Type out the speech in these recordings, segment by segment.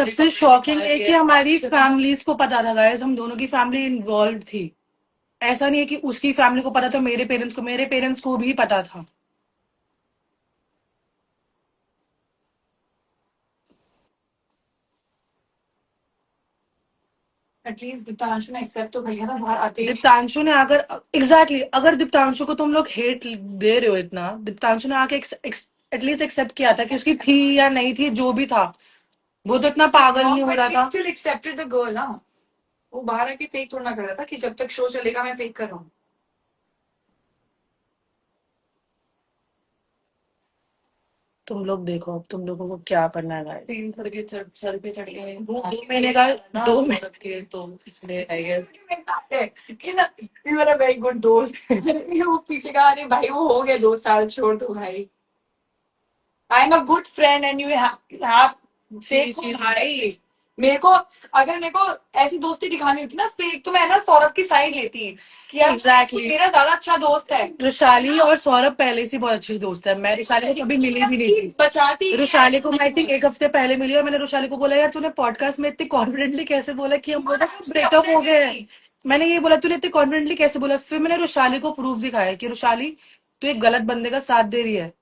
सबसे शॉकिंग है कि हमारी फैमिलीज को पता था गाइस, हम दोनों की फैमिली इन्वॉल्व थी। ऐसा नहीं है कि उसकी फैमिली को पता था, मेरे पेरेंट्स को भी पता था। एटलीस्ट दीप्तांशु ने एक्सेप्ट तो किया था बाहर आते ही। दीप्तांशु ने अगर एग्जैक्टली अगर दीप्तांशु को तुम लोग हेट दे रहे हो इतना, दीप्तांशु ने आके एटलीस्ट एक्सेप्ट किया था कि उसकी थी या नहीं थी, जो भी था। वो तो इतना पागल नहीं हो रहा था। स्टिल एक्सेप्टेड द गर्ल ना। वो बाहर आके फेक थोड़ा ना कर रहा था कि जब तक शो चलेगा मैं फेक कर रहा हूँ। तुम लोग देखो अब तुम लोगों को क्या करना है गाइस। 3 सर पे चढ़ गए। वो 2 महीने का 2 महीने के तो इसलिए आई गेस कि ना you are a very good दोस्त। वो पीछे कहा अरे भाई वो हो गए 2 साल छोड़ दो भाई। I am a good friend and you have fake भाई। मेरे को ऐसी दोस्ती दिखानी होती ना फेक तो मैं ना सौरभ की साइड लेती कि यार Exactly. मेरा ज्यादा अच्छा दोस्त है। रुशाली और सौरभ पहले से बहुत अच्छे दोस्त है। मैं रुशाली को कभी मिली भी नहीं थी। बचाती रुशाली को आई थिंक 1 हफ्ते पहले मिली और मैंने रुशाली को बोला यार तूने पॉडकास्ट में इतनी कॉन्फिडेंटली कैसे बोला कि हम लोग ब्रेकअप हो गए हैं। मैंने ये बोला तूने इतनी कॉन्फिडेंटली कैसे बोला। फिर मैंने रुशाली को प्रूफ दिखाया कि रुशाली तू एक गलत बंदे का साथ दे रही है।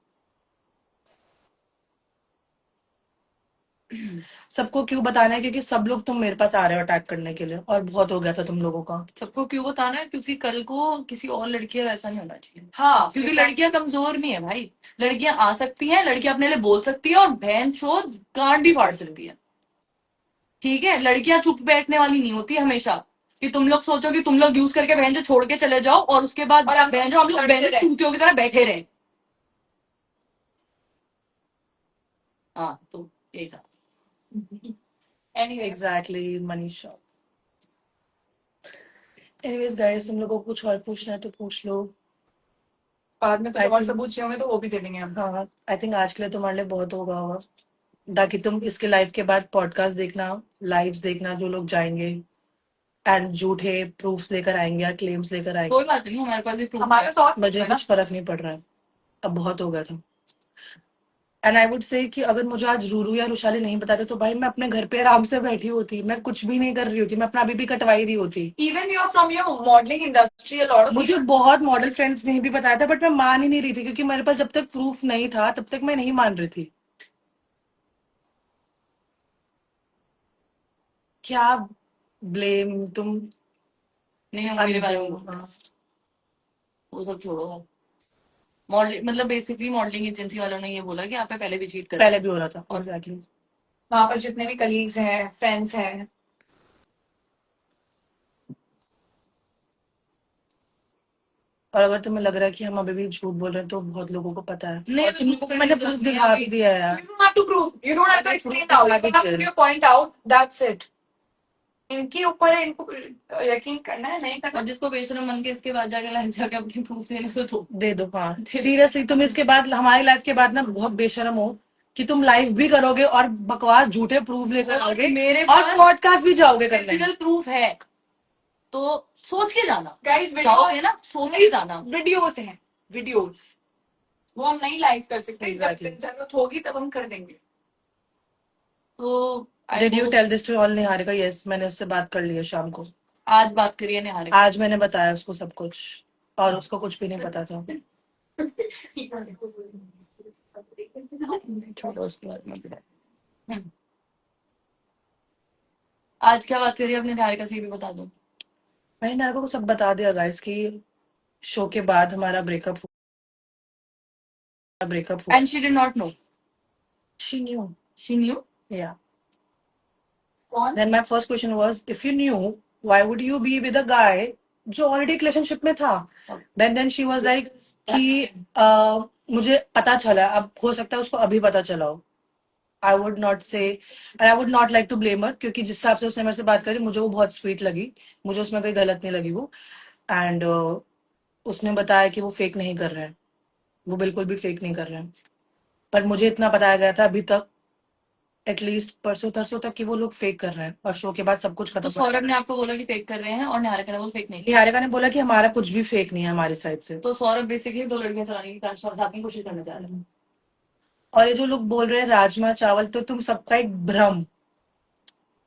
सबको क्यों बताना है, क्योंकि सब लोग तुम मेरे पास आ रहे हो अटैक करने के लिए और बहुत हो गया था तुम लोगों का। सबको क्यों बताना है क्योंकि कल को किसी और लड़की का ऐसा नहीं होना चाहिए। हाँ क्योंकि लड़कियां कमजोर नहीं है भाई। लड़कियां आ सकती हैं, लड़कियां अपने लिए बोल सकती है और बहन चोद गांड भी फाड़ सकती है। ठीक है लड़कियां चुप बैठने वाली नहीं होती हमेशा कि तुम लोग सोचो कि तुम लोग यूज करके बहन जो छोड़ के चले जाओ और उसके बाद बहन जो हम लोग बहन चूतियों की तरह बैठे रहे। हाँ तो यही था। एग्जैक्टली मनीषा। एनीवेज गाइस तुम लोगों को कुछ और पूछना है तो पूछ लो। बाद में कुछ और सबूत चाहिए होंगे तो वो भी दे देंगे हम। हाँ आई थिंक आज के लिए तुम्हारे लिए बहुत होगा ताकि तुम इसके लाइव के बाद पॉडकास्ट देखना, लाइव्स देखना जो लोग जाएंगे एंड झूठे प्रूफ्स लेकर आएंगे या क्लेम्स लेकर आएंगे। कोई बात नहीं हमारे पास भी प्रूफ है। मुझे कुछ फर्क नहीं पड़ रहा है, अब बहुत हो गया था। एंड आई वुड से कि अगर मुझे आज रूरू या रुशाली नहीं बताते तो भाई मैं अपने घर पे आराम से बैठी होती, मैं कुछ भी नहीं कर रही होती, मैं अपना अभी भी कटवाई रही होती। Even you are from your modelling industry मुझे बहुत मॉडल फ्रेंड्स ने भी बताया था बट मैं मान ही नहीं रही थी क्योंकि मेरे पास जब तक प्रूफ नहीं था तब तक मैं नहीं मान रही थी। क्या ब्लेम तुम नहीं मेरे बारे में वो सब छोड़ो। मॉडलिंग मतलब बेसिकली मॉडलिंग एजेंसी वालों ने ये बोला कि आप पे पहले भी चीट कर पहले भी हो रहा था एग्जैक्टली। वहां पर जितने भी कलीग्स हैं फ्रेंड्स हैं और अगर तुम्हें लग रहा है कि हम अभी भी झूठ बोल रहे हैं तो बहुत लोगों को पता है। नहीं तुम लोगों को मैंने प्रूफ दिखा भी दिया है यार। You don't have to prove. You don't have to explain now. You don't have to give a point out. That's it. इनके ऊपर है, इनको यकीन करना है नहीं करना। और जिसको बेशरम मन के इसके बाद जाके लाइफ जाके अपने प्रूफ देने से तो दे दो। हाँ सीरियसली तुम इसके बाद हमारी लाइफ के बाद ना बहुत बेशरम हो कि तुम लाइव भी करोगे और बकवास झूठे प्रूफ लेकर आओगे मेरे और पॉडकास्ट भी जाओगे करने। फिजिकल प्रूफ है तो सोच के जाना गाइस। जाओगे ना सोच के जाना। वीडियोस हैं वीडियोस वो हम नहीं लाइव कर सकते। Exactly. जब जरूरत होगी तब हम कर देंगे। तो did you tell this to all Niharika? Yes मैंने उससे बात कर ली है शाम को। आज बात करिए निहारिका। आज मैंने बताया उसको सब कुछ और उसको कुछ भी नहीं पता था। छोड़ो उसके बाद में। आज क्या बात करिए अपने निहारिका से भी बता दो। मैंने निहारिका को सब बता दिया गाइस कि शो के बाद हमारा ब्रेकअप हुआ। And she did not know. She knew. She knew Yeah. Then my first question was, if you knew, why would you be with a guy जो ऑलरेडी रिलेशनशिप में था? Then she was like कि मुझे पता चला, अब हो सकता है उसको अभी पता चला हो। I would not say and I would not like to blame her क्योंकि जिस हिसाब से उसने मेरे से बात करी मुझे वो बहुत स्वीट लगी, मुझे उसमें कोई गलत नहीं लगी वो। एंड उसने बताया कि वो फेक नहीं कर रहे हैं, वो बिल्कुल भी फेक नहीं कर रहे हैं। पर मुझे इतना बताया गया था अभी तक एटलीस्ट परसों तरसों तक कि वो लोग फेक कर रहे हैं और शो के बाद सब कुछ खत्म। तो सौरभ ने आपको बोला कि फेक कर रहे हैं और निहारिका ने बोला फेक नहीं। निहारिका ने बोला कि हमारा कुछ भी फेक नहीं है हमारी साइड से। तो सौरभ बेसिकली 2 लड़कियां चलाने की कोशिश करना चाह रहे हैं। और ये जो लोग बोल रहे हैं राजमा चावल, तो तुम सबका एक भ्रम,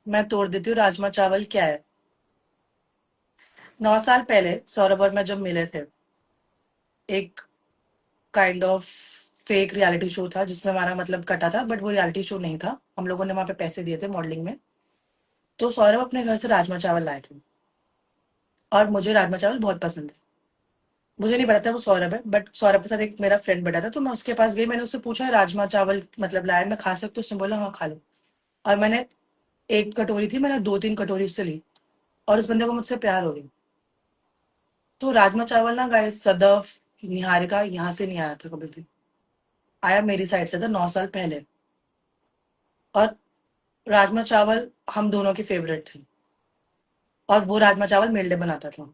मैं तोड़ देती हूँ राजमा चावल क्या है। 9 साल पहले सौरभ और मैं जब मिले थे, एक kind of fake reality show था जिसमें हमारा मतलब कटा था, बट वो रियलिटी शो नहीं था। हम लोगों ने वहां पे पैसे दिए थे मॉडलिंग में। तो सौरभ अपने घर से राजमा चावल लाए थे और मुझे राजमा चावल बहुत पसंद है। मुझे नहीं पता था वो सौरभ है, बट सौरभ के साथ एक मेरा फ्रेंड बैठा था, तो मैं उसके पास गई, मैंने उससे पूछा राजमा चावल मतलब लाया, मैं खा सकती हूँ? उसने बोला हाँ खा लो। और मैंने एक कटोरी थी, मैंने 2-3 कटोरी उससे ली और उस बंदे को मुझसे प्यार हो गई। तो राजमा चावल ना गाइस, सदफ निहारिका यहाँ से नहीं आया था कभी भी, आया मेरी साइड से था 9 साल पहले। और राजमा चावल हम दोनों की फेवरेट थी और वो राजमा चावल मेरे लिए बनाता था।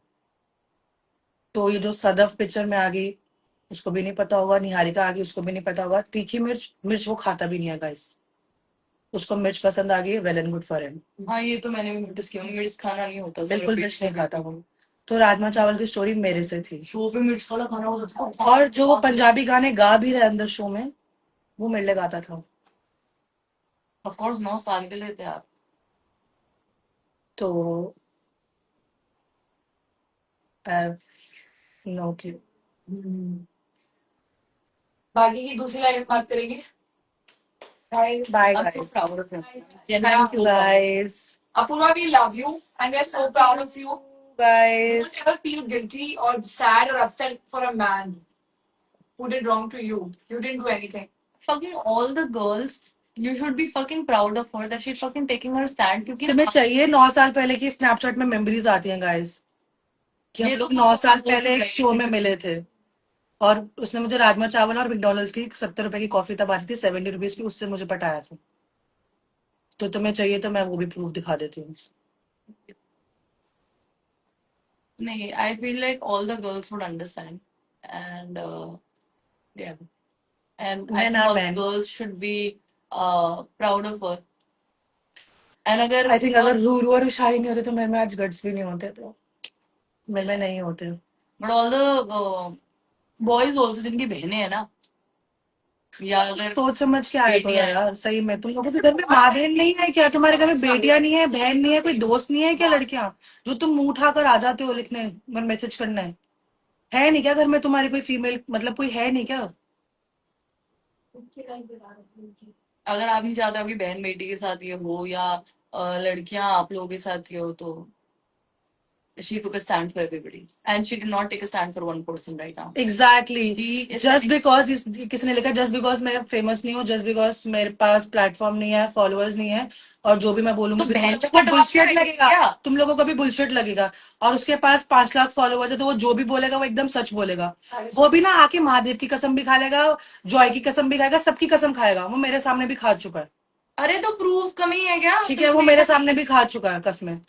तो ये जो सदफ पिक्चर में आ गई, उसको भी नहीं पता होगा, निहारिका आ गई, उसको भी नहीं पता होगा। तीखी मिर्च मिर्च वो खाता भी नहीं है गाइस, उसको मिर्च पसंद आ गई, well and good for him. हाँ, ये तो मैंने भी नोटिस किया, मिर्च खाना नहीं होता बिल्कुल मिर्च नहीं खाता वो। तो राजमा चावल की स्टोरी मेरे से थी। शो पे मिर्च वाला खाना होता था। और जो वो पंजाबी गाने गा भी रहे अंदर शो में, वो मेरे लिए गाता था। ऑफ कोर्स 9 साल के लिए थे आप। तो नो की बाकी की दूसरी लाइन में बात करेंगे। Bye I'm so guys. proud of him. Thank Genuinely so proud. Guys Apurva, we love you and we're so proud of you. Guys Don't ever feel guilty or sad or upset for a man who did wrong to you. You didn't do anything. Fucking all the girls, you should be fucking proud of her that she's fucking taking her stand. क्योंकि तुम्हें चाहिए 9 साल पहले की Snapchat में memories आती हैं guys, कि हम ये लोग तो 9 साल बहुत पहले एक right शो में है। मिले थे और उसने मुझे राजमा चावल और मैकडोनल्ड्स की 70 रुपए की कॉफी तब आती थी 70 रुपीज की, उससे मुझे पटाया था। तो तुम्हें चाहिए तो मैं वो भी प्रूफ दिखा देती हूँ। नहीं, I feel like all the girls would understand, and yeah, and I Men think are all the men. girls should be proud of her. And अगर आई थिंक अगर रूरू और शाही नहीं होते तो मेरे में आज गट्स भी नहीं होते, तो मेरे में नहीं होते। but all the boys also जिनकी बहनें हैं ना, या अगर सोच समझ के आया करो बेटियां हैं, यार, सही में। तुम लोगों के घर में माँ बहन नहीं है क्या? तुम्हारे घर में बेटियां नहीं है, बहन नहीं है, कोई दोस्त नहीं है क्या लड़कियां, जो तुम मुंह उठाकर आ जाते हो लिखने और मैसेज करने? है नहीं क्या घर में तुम्हारी कोई फीमेल, मतलब कोई है नहीं क्या? अगर आप नहीं चाहते आपकी बहन बेटी के साथ ये हो, या लड़कियां आप लोगों के साथ ये हो, तो she took a stand for everybody and she did not take a stand for one person right now. Exactly She is just because किसी ने लिखा जस्ट बिकॉज मैं फेमस नहीं हूँ, जस्ट बिकॉज मेरे पास प्लेटफॉर्म नहीं है, फॉलोअर्स नहीं है, और जो भी मैं बोलूंगी तो तुम बहन लोगों को को बुलशिट कटवा लगेगा, क्या? तुम लोगों को भी बुलशिट लगेगा। और उसके पास 5 लाख फॉलोअर्स है, तो वो जो भी बोलेगा वो एकदम सच बोलेगा। वो भी ना आके महादेव की कसम भी खा लेगा, जॉय की कसम भी खाएगा, सबकी कसम खाएगा। वो मेरे सामने भी खा चुका है। अरे तो प्रूफ कमी है क्या? ठीक है, वो मेरे सामने भी खा चुका है कसमें।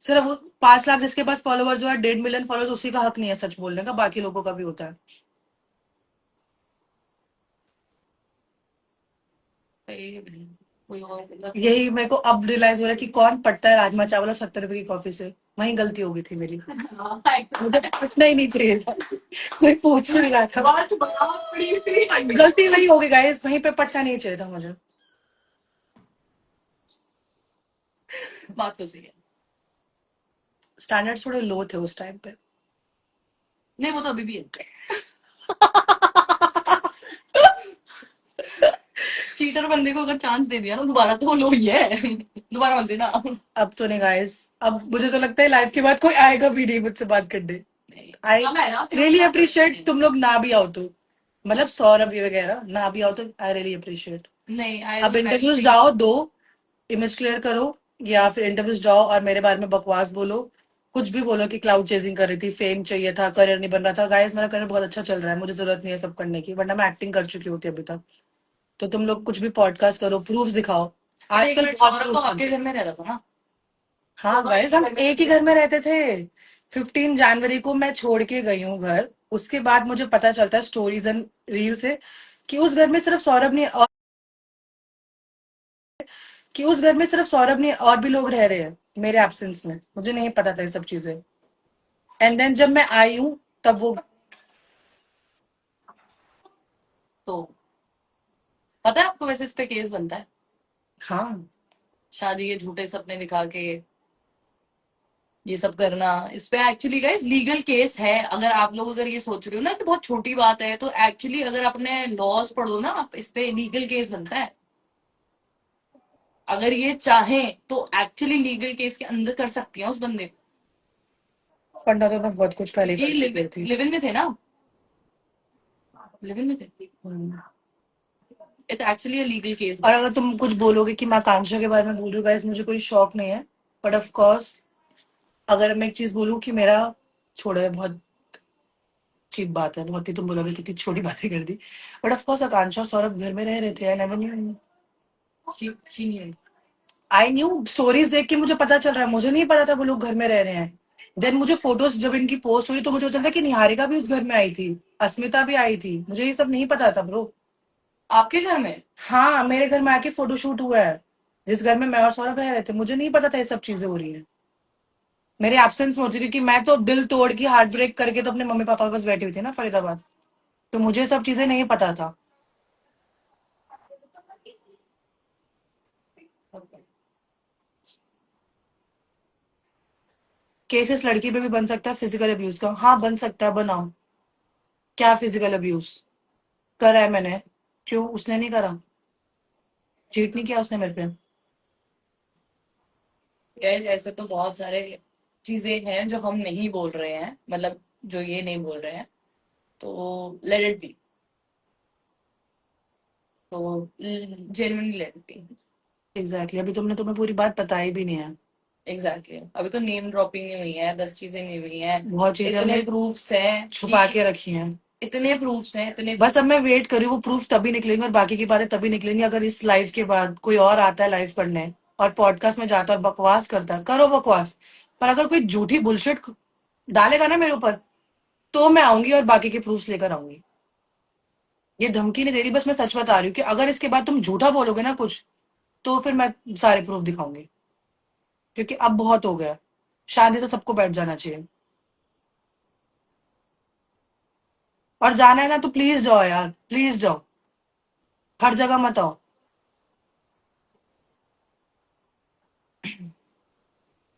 सिर्फ वो 5 लाख जिसके पास फॉलोअर्स जो है, 1.5 मिलियन फॉलोअर्स, उसी का हक नहीं है सच बोलने का, बाकी लोगों का भी होता है। कोई और मतलब यही मेरे को अब रियलाइज हो रहा है कि कौन पटता है राजमा चावल और 70 रुपए की कॉफी से। वही गलती हो गई थी मेरी, मुझे पटना ही नहीं चाहिए था। कोई पूछ नहीं रहा था, बात बहुत बड़ी थी। गलती वही हो गई गाइस, वहीं पे पटना नहीं चाहिए था मुझे। बात तो सही है। स्टैंडर्ड्स थोड़े लो थे उस टाइम पे। नहीं, वो तो अभी भी है। चीटर बंदे को अगर चांस दे दिया ना दोबारा, तो वो लो ही है। दोबारा मत देना। अब तो नहीं गाइस, अब मुझे तो लगता है लाइफ के बाद कोई आएगा भी नहीं मुझसे बात करने। आई रियली अप्रिशिएट तुम लोग ना भी आओ तो, मतलब सौरभ वगैरह ना भी आओ तो आई रियली अप्रिशिएट। नहीं, अब इंटरव्यूज जाओ, दो इमेज क्लियर करो, या फिर इंटरव्यूज जाओ और मेरे बारे में बकवास बोलो, कुछ भी बोलो कि क्लाउड चेजिंग कर रही थी, फेम चाहिए था, करियर नहीं बन रहा था। गाइस मेरा करियर बहुत अच्छा चल रहा है, मुझे जरूरत नहीं है सब करने की, वरना मैं एक्टिंग कर चुकी होती अभी तक। तो तुम लोग कुछ भी पॉडकास्ट करो, प्रूफ दिखाओ। आजकल बहुत सौरभ तो proofs आपके बनते घर में रहता था ना? हाँ गाइस, हम एक ही घर में रहते थे। 15 जनवरी को मैं छोड़ के गई हूँ घर, उसके बाद मुझे पता चलता है स्टोरीज एंड रील से कि उस घर में सिर्फ सौरभ नहीं, और कि उस घर में सिर्फ सौरभ नहीं और भी लोग रह रहे हैं मेरे एब्सेंस में। मुझे नहीं पता था ये सब चीजें। एंड देन जब मैं आई हूँ तब वो, तो पता है आपको वैसे इस पे केस बनता है। हाँ शादी के झूठे सपने दिखा के ये सब करना, इस पे एक्चुअली गाइस लीगल केस है। अगर आप लोग अगर ये सोच रहे हो ना कि बहुत छोटी बात है, तो एक्चुअली अगर अपने लॉज पढ़ो ना आप, इस पे लीगल केस बनता है। अगर ये चाहें तो एक्चुअली लीगल केस के अंदर कर सकती हैं उस बंदे को। पढ़ना तो मैं बहुत कुछ पहले ही ये पढ़ चुकी थी। लिव इन में थे ना, लिव इन में थे। It's actually a legal case. और अगर तुम कुछ बोलोगे कि मैं आकांक्षा के बारे में बोल रही हूँ गाइस, मुझे कोई शौक नहीं है, बट ऑफ कोर्स अगर मैं एक चीज बोलूँ कि मेरा, छोड़ो ये बहुत चीप बात है, बहुत ही तुम बोलोगे कितनी छोटी बातें कर दी, बट ऑफ कोर्स आकांक्षा और सौरभ घर में रह रहे थे। I never knew. I knew stories देख के मुझे पता चल रहा है, मुझे नहीं पता था वो लोग घर में रह रहे हैं। देन मुझे फोटोज जब इनकी पोस्ट हुई तो मुझे पता चला कि निहारिका भी उस घर में आई थी, अस्मिता भी आई थी, मुझे ये सब नहीं पता था ब्रो। आपके घर में? हाँ, मेरे घर में आके फोटोशूट हुआ है, जिस घर में मैं और सौरभ रह रहे थे। मुझे नहीं पता था ये सब चीजें हो रही है मेरे एब्सेंस में होती, क्योंकि मैं तो दिल तोड़ के हार्ट ब्रेक करके तो अपने मम्मी पापा के पास बैठी हुई थी ना फरीदाबाद, तो मुझे सब चीजें नहीं पता था। केसेस लड़की पे भी बन सकता है फिजिकल अब्यूज का। हाँ बन सकता है, बनाओ। क्या फिजिकल अब्यूज करा है मैंने? क्यों, उसने नहीं करा? चीट नहीं किया उसने मेरे पे? यार ऐसे तो बहुत सारे चीजें हैं जो हम नहीं बोल रहे हैं, मतलब जो ये नहीं बोल रहे हैं, तो लेट इट बी। तो genuinely let it be. Exactly, अभी तुमने तुम्हें पूरी बात बताई भी नहीं है। एग्जैक्टली, अभी तो नेम ड्रॉपिंग नहीं हुई है, 10 चीजें नहीं हुई हैं, बहुत चीजें इतने हमने प्रूफ्स हैं छुपा कि के रखी हैं। इतने प्रूफ्स हैं, इतने बस अब मैं वेट करी, वो प्रूफ तभी निकलेंगे और बाकी की बातें तभी निकलेंगी अगर इस लाइव के बाद कोई और आता है लाइव करने और पॉडकास्ट में जाता है और बकवास करता है। करो बकवास, पर अगर कोई झूठी बुलशिट डालेगा ना मेरे ऊपर, तो मैं आऊंगी और बाकी के प्रूफ लेकर आऊंगी। ये धमकी नहीं दे रही, बस मैं सच बता रही हूँ कि अगर इसके बाद तुम झूठा बोलोगे ना कुछ, तो फिर मैं सारे प्रूफ दिखाऊंगी, क्योंकि अब बहुत हो गया। शादी तो सबको बैठ जाना चाहिए, और जाना है ना तो प्लीज जाओ यार, प्लीज जाओ, हर जगह मत आओ।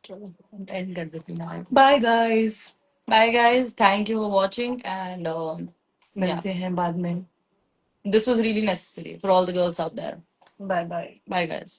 चलो एंड कर देती हूँ। Bye guys, bye guys, thank you for watching and मिलते हैं बाद में। this was really necessary for all the girls out there. Bye bye. Bye guys.